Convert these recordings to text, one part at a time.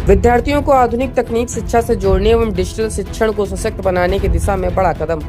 विद्यार्थियों को आधुनिक तकनीक शिक्षा से जोड़ने एवं डिजिटल शिक्षण को सशक्त बनाने की दिशा में बड़ा कदम।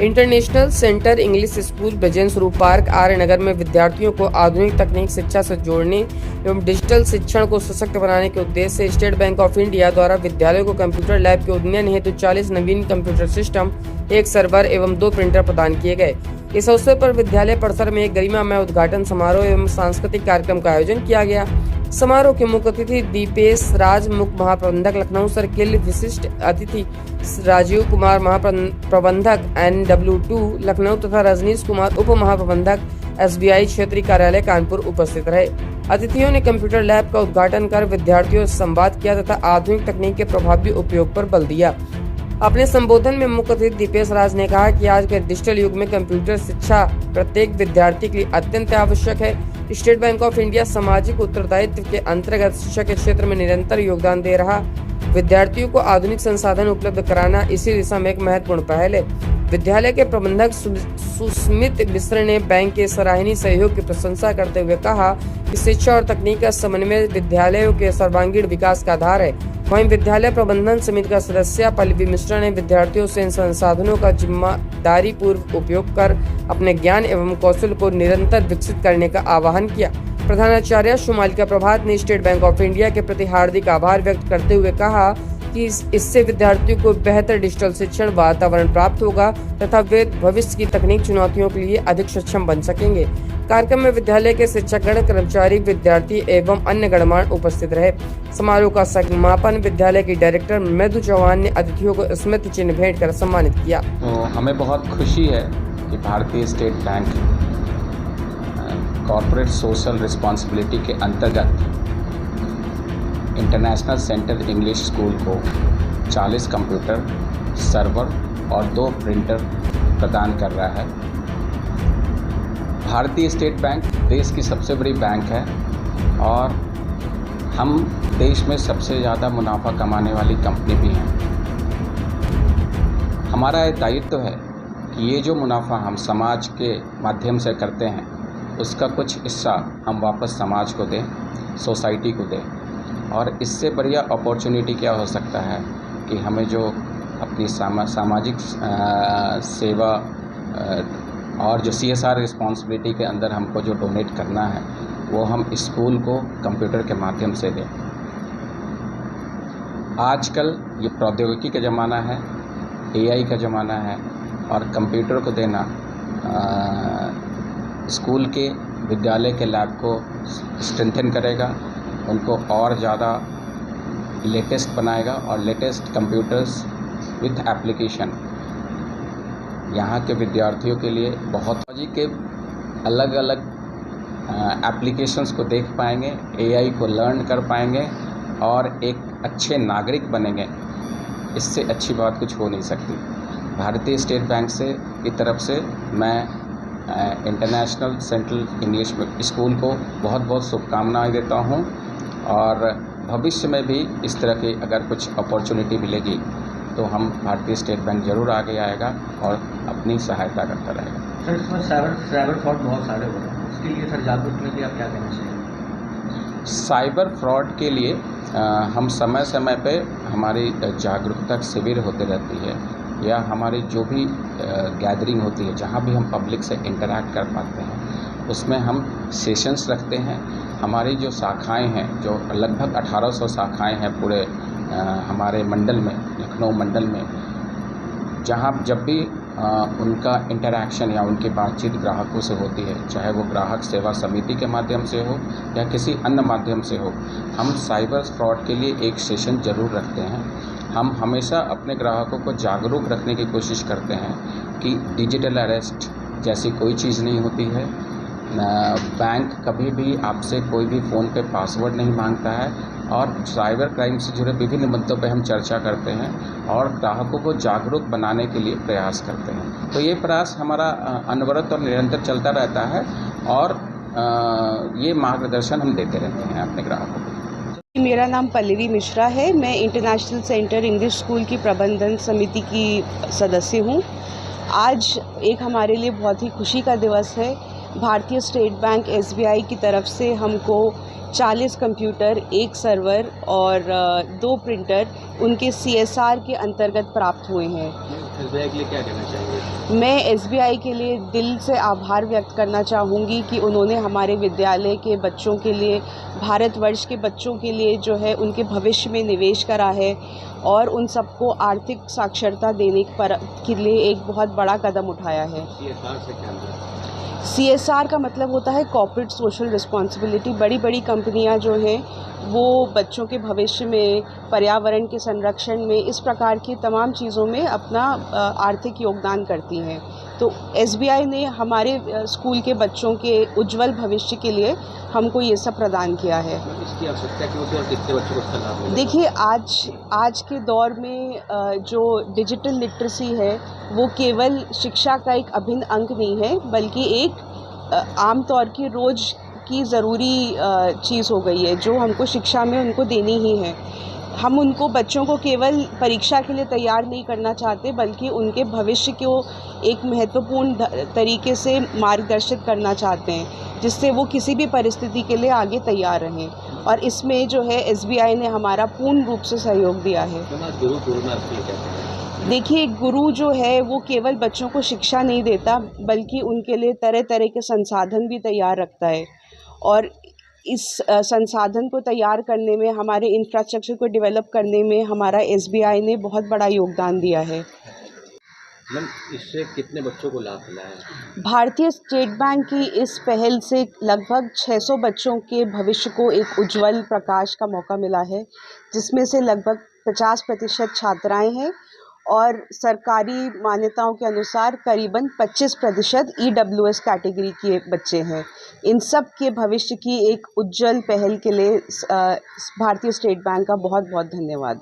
International centre English school Brijen स्वरूप पार्क आर्य नगर में विद्यार्थियों को आधुनिक तकनीक शिक्षा से जोड़ने एवं डिजिटल शिक्षण को सशक्त बनाने के उद्देश्य से स्टेट बैंक ऑफ इंडिया द्वारा विद्यालयों को कंप्यूटर लैब के उन्नयन हेतु 40 नवीन कंप्यूटर सिस्टम, 1 सर्वर एवं 2 प्रिंटर प्रदान किए गए। इस अवसर पर विद्यालय परिसर में एक गरिमामय उद्घाटन समारोह एवं सांस्कृतिक कार्यक्रम का आयोजन किया गया। समारोह के मुख्य अतिथि दीपेश राज, मुख्य महाप्रबंधक लखनऊ सर्किल, विशिष्ट अतिथि राजीव कुमार, महाप्रबंधक NW2 लखनऊ तथा रजनीश कुमार, उप महाप्रबंधक SBI क्षेत्रीय कार्यालय कानपुर उपस्थित रहे। अतिथियों ने कंप्यूटर लैब का उद्घाटन कर विद्यार्थियों से संवाद किया तथा आधुनिक तकनीक के प्रभावी उपयोग पर बल दिया। अपने संबोधन में मुख्य अतिथि दीपेश राज ने कहा कि आज के डिजिटल युग में कंप्यूटर शिक्षा प्रत्येक विद्यार्थी के लिए अत्यंत आवश्यक है। स्टेट बैंक ऑफ इंडिया सामाजिक उत्तरदायित्व के अंतर्गत शिक्षा के क्षेत्र में निरंतर योगदान दे रहा विद्यार्थियों को आधुनिक संसाधन उपलब्ध कराना इसी दिशा में एक महत्वपूर्ण पहल है। विद्यालय के प्रबंधक सुस्मित मिश्र ने बैंक के सराहनीय सहयोग की प्रशंसा करते हुए कहा कि शिक्षा और तकनीक का समन्वय विद्यालयों के सर्वांगीण विकास का आधार है। वहीं विद्यालय प्रबंधन समिति का सदस्य पल्लवी मिश्रा ने विद्यार्थियों से इन संसाधनों का जिम्मेदारी पूर्वक उपयोग कर अपने ज्ञान एवं कौशल को निरंतर विकसित करने का आह्वान किया। प्रधानाचार्य सुमालिका प्रभात ने स्टेट बैंक ऑफ इंडिया के प्रति हार्दिक आभार व्यक्त करते हुए कहा कि इससे विद्यार्थियों को बेहतर डिजिटल शिक्षण वातावरण प्राप्त होगा तथा वे भविष्य की तकनीक चुनौतियों के लिए अधिक सक्षम बन सकेंगे। कार्यक्रम में विद्यालय के शिक्षकगण, कर्मचारी, विद्यार्थी एवं अन्य गणमान्य उपस्थित रहे। समारोह का समापन विद्यालय की डायरेक्टर मृदु चौहान ने अतिथियों को स्मृति चिन्ह भेंट कर सम्मानित किया। तो हमें बहुत खुशी है कि भारतीय state bank corporate social responsibility के अंतर्गत इंटरनेशनल सेंटर इंग्लिश स्कूल को 40 कंप्यूटर, सर्वर और 2 प्रिंटर प्रदान कर रहा है। भारतीय स्टेट बैंक देश की सबसे बड़ी बैंक है और हम देश में सबसे ज़्यादा मुनाफा कमाने वाली कंपनी भी हैं। हमारा ये दायित्व है कि ये जो मुनाफा हम समाज के माध्यम से करते हैं उसका कुछ हिस्सा हम वापस समाज को दें, सोसाइटी को दें। और इससे बढ़िया अपॉर्चुनिटी क्या हो सकता है कि हमें जो अपनी सामाजिक सेवा और जो CSR रिस्पॉन्सिबिलिटी के अंदर हमको जो डोनेट करना है वो हम स्कूल को कंप्यूटर के माध्यम से दें। आजकल ये प्रौद्योगिकी का ज़माना है, AI का ज़माना है और कंप्यूटर को देना स्कूल के विद्यालय के लैब को स्ट्रेंथन करेगा, उनको और ज़्यादा लेटेस्ट बनाएगा और लेटेस्ट कंप्यूटर्स विथ एप्लीकेशन यहाँ के विद्यार्थियों के लिए बहुत के अलग अलग एप्लीकेशंस को देख पाएंगे, AI को लर्न कर पाएंगे और एक अच्छे नागरिक बनेंगे। इससे अच्छी बात कुछ हो नहीं सकती। भारतीय स्टेट बैंक से की तरफ से मैं इंटरनेशनल सेंट्रल इंग्लिश स्कूल को बहुत बहुत शुभकामनाएं देता हूं और भविष्य में भी इस तरह की अगर कुछ अपॉर्चुनिटी मिलेगी तो हम भारतीय स्टेट बैंक ज़रूर आगे आएगा और अपनी सहायता करता रहेगा। सर, इसमें साइबर फ्रॉड बहुत सारे हो रहे हैं, उसके लिए सर जागरूक के लिए आप क्या कहना चाहिए? साइबर फ्रॉड के लिए हम समय समय पे हमारी जागरूकता शिविर होते रहती है या हमारी जो भी गैदरिंग होती है जहाँ भी हम पब्लिक से इंटरैक्ट कर पाते हैं उसमें हम सेशंस रखते हैं। हमारी जो शाखाएं हैं, जो लगभग 1800 शाखाएं हैं पूरे हमारे मंडल में, लखनऊ मंडल में, जहाँ जब भी उनका इंटरैक्शन या उनकी बातचीत ग्राहकों से होती है, चाहे वो ग्राहक सेवा समिति के माध्यम से हो या किसी अन्य माध्यम से हो, हम साइबर फ्रॉड के लिए एक सेशन ज़रूर रखते हैं। हम हमेशा अपने ग्राहकों को जागरूक रखने की कोशिश करते हैं कि डिजिटल अरेस्ट जैसी कोई चीज़ नहीं होती है। बैंक कभी भी आपसे कोई भी फ़ोन पे पासवर्ड नहीं मांगता है और साइबर क्राइम से जुड़े विभिन्न मुद्दों पे हम चर्चा करते हैं और ग्राहकों को जागरूक बनाने के लिए प्रयास करते हैं। तो ये प्रयास हमारा अनवरत और निरंतर चलता रहता है और ये मार्गदर्शन हम देते रहते हैं अपने ग्राहकों को। मेरा नाम पल्लवी मिश्रा है। मैं इंटरनेशनल सेंटर इंग्लिश स्कूल की प्रबंधन समिति की सदस्य हूँ। आज एक हमारे लिए बहुत ही खुशी का दिवस है। भारतीय स्टेट बैंक SBI की तरफ से हमको 40 कंप्यूटर, 1 सर्वर और 2 प्रिंटर उनके CSR के अंतर्गत प्राप्त हुए हैं। SBI के लिए क्या कहना चाहिए? मैं SBI के लिए दिल से आभार व्यक्त करना चाहूँगी कि उन्होंने हमारे विद्यालय के बच्चों के लिए, भारतवर्ष के बच्चों के लिए जो है उनके भविष्य में निवेश करा है और उन सबको आर्थिक साक्षरता देने के लिए एक बहुत बड़ा कदम उठाया है। CSR से क्या मतलब? CSR का मतलब होता है कॉर्पोरेट सोशल रिस्पॉन्सिबिलिटी। बड़ी बड़ी कंपनियां जो हैं वो बच्चों के भविष्य में, पर्यावरण के संरक्षण में, इस प्रकार की तमाम चीज़ों में अपना आर्थिक योगदान करती हैं। तो SBI ने हमारे स्कूल के बच्चों के उज्जवल भविष्य के लिए हमको ये सब प्रदान किया है। इसकी आवश्यकता क्यों थी और कितने बच्चों को इसका लाभ मिलेगा? देखिए, आज के दौर में जो डिजिटल लिटरेसी है वो केवल शिक्षा का एक अभिन्न अंग नहीं है, बल्कि एक आमतौर की रोज़ की ज़रूरी चीज़ हो गई है जो हमको शिक्षा में उनको देनी ही है। हम उनको, बच्चों को केवल परीक्षा के लिए तैयार नहीं करना चाहते, बल्कि उनके भविष्य को एक महत्वपूर्ण तरीके से मार्गदर्शित करना चाहते हैं, जिससे वो किसी भी परिस्थिति के लिए आगे तैयार रहें। और इसमें जो है SBI ने हमारा पूर्ण रूप से सहयोग दिया है। देखिए, गुरु जो है वो केवल बच्चों को शिक्षा नहीं देता, बल्कि उनके लिए तरह तरह के संसाधन भी तैयार रखता है। और इस संसाधन को तैयार करने में, हमारे इंफ्रास्ट्रक्चर को डेवलप करने में हमारा SBI ने बहुत बड़ा योगदान दिया है। मैम, इससे कितने बच्चों को लाभ मिला है? भारतीय स्टेट बैंक की इस पहल से लगभग 600 बच्चों के भविष्य को एक उज्जवल प्रकाश का मौका मिला है, जिसमें से लगभग 50% छात्राएं हैं और सरकारी मान्यताओं के अनुसार करीबन 25% EWS कैटेगरी के बच्चे हैं। इन सब के भविष्य की एक उज्जवल पहल के लिए भारतीय स्टेट बैंक का बहुत बहुत धन्यवाद।